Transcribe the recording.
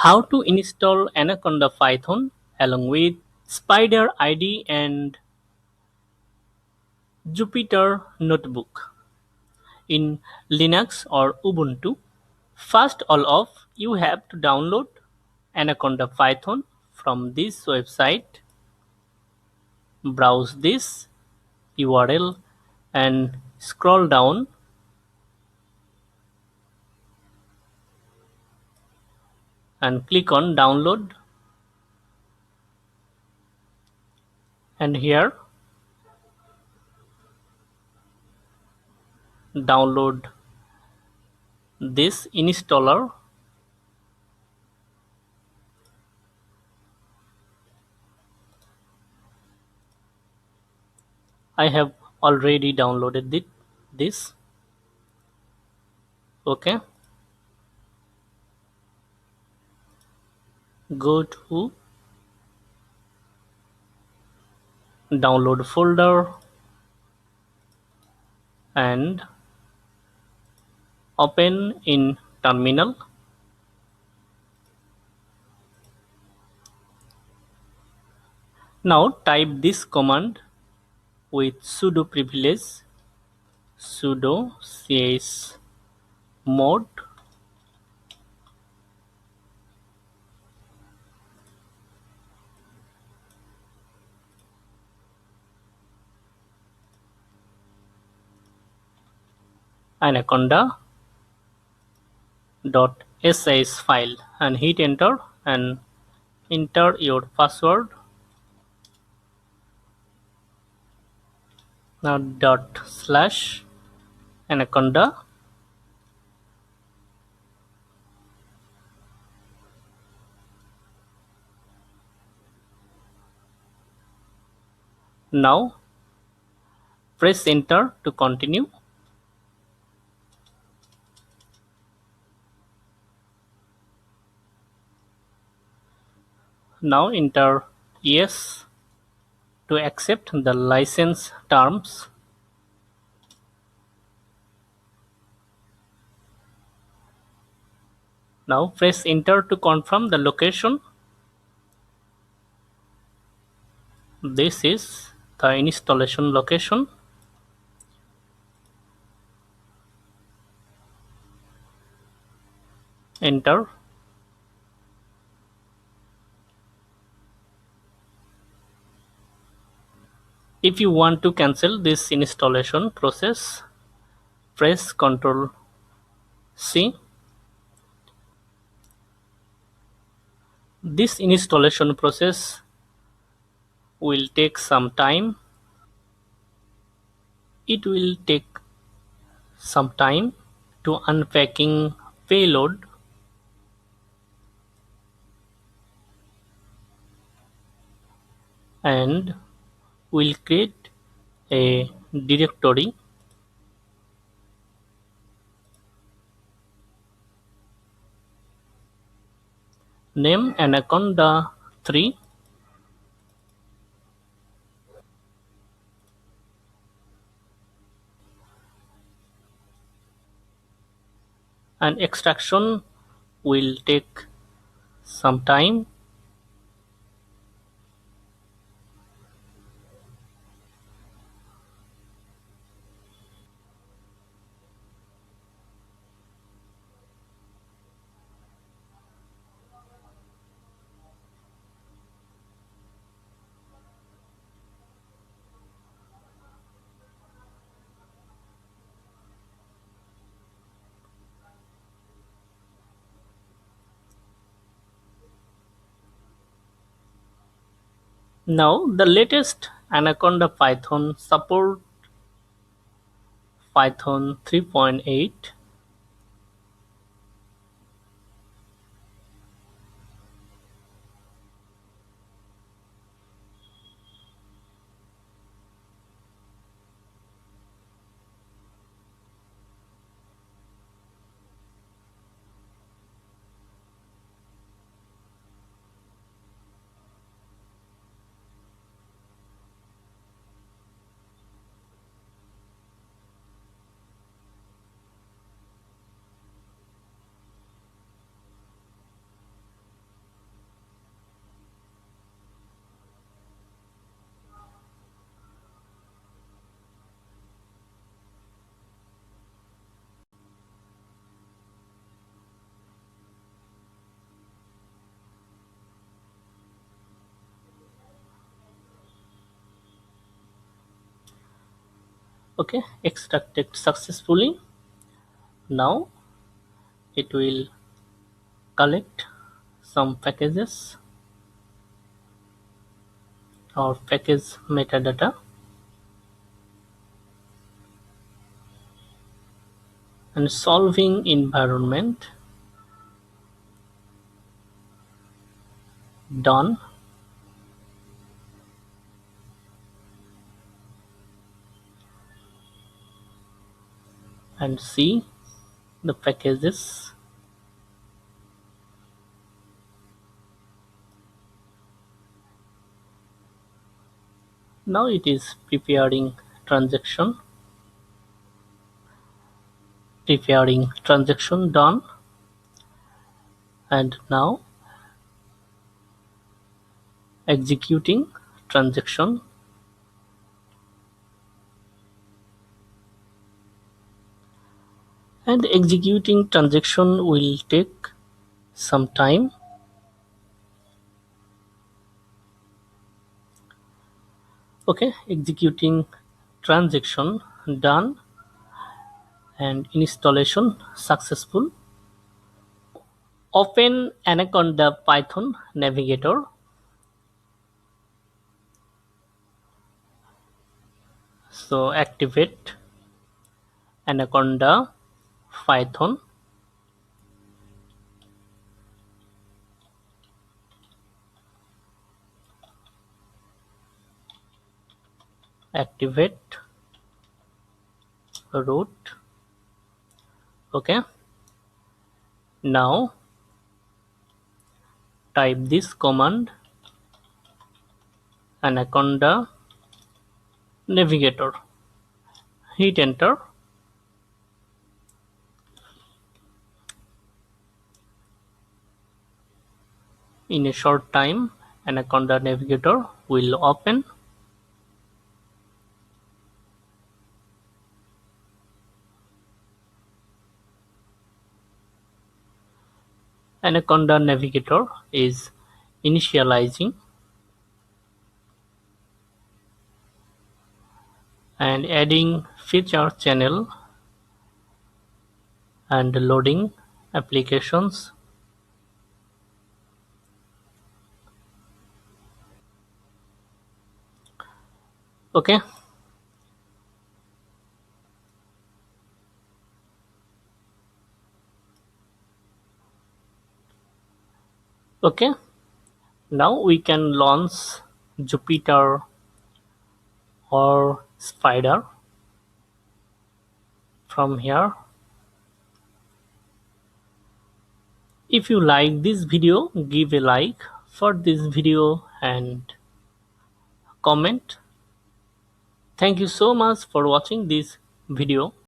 How to install Anaconda Python along with Spyder ID and Jupyter Notebook in Linux or Ubuntu. First all off, you have to download Anaconda Python from this website. Browse this URL and scroll down and click on download, and here download this installer. I have already downloaded this. Okay, go to download folder and open in terminal. Now type this command with sudo privilege sudo chmod anaconda.sh file and hit enter and enter your password. Now dot slash anaconda. Now press enter to continue. Now enter yes to accept the license terms. Now press enter to confirm the location. This is the installation location. Enter. If you want to cancel this installation process, press Ctrl C. This installation process will take some time. It will take some time to unpacking payload and will create a directory. Name Anaconda3 and extraction will take some time. Now the latest Anaconda Python support Python 3.8. Okay, extracted successfully. Now it will collect some packages or package metadata and solving environment done, and see the packages. Now it is preparing transaction done, and now executing transaction. And executing transaction will take some time. Okay, executing transaction done and installation successful. Open Anaconda Python navigator. So activate Anaconda Python. Activate root. Okay, now type this command Anaconda navigator. Hit enter. In a short time, Anaconda navigator will open. Anaconda navigator is initializing and adding feature channel and loading applications. Okay, okay. Now we can launch Jupyter or Spyder from here. If you like this video, give a like for this video and comment. Thank you so much for watching this video.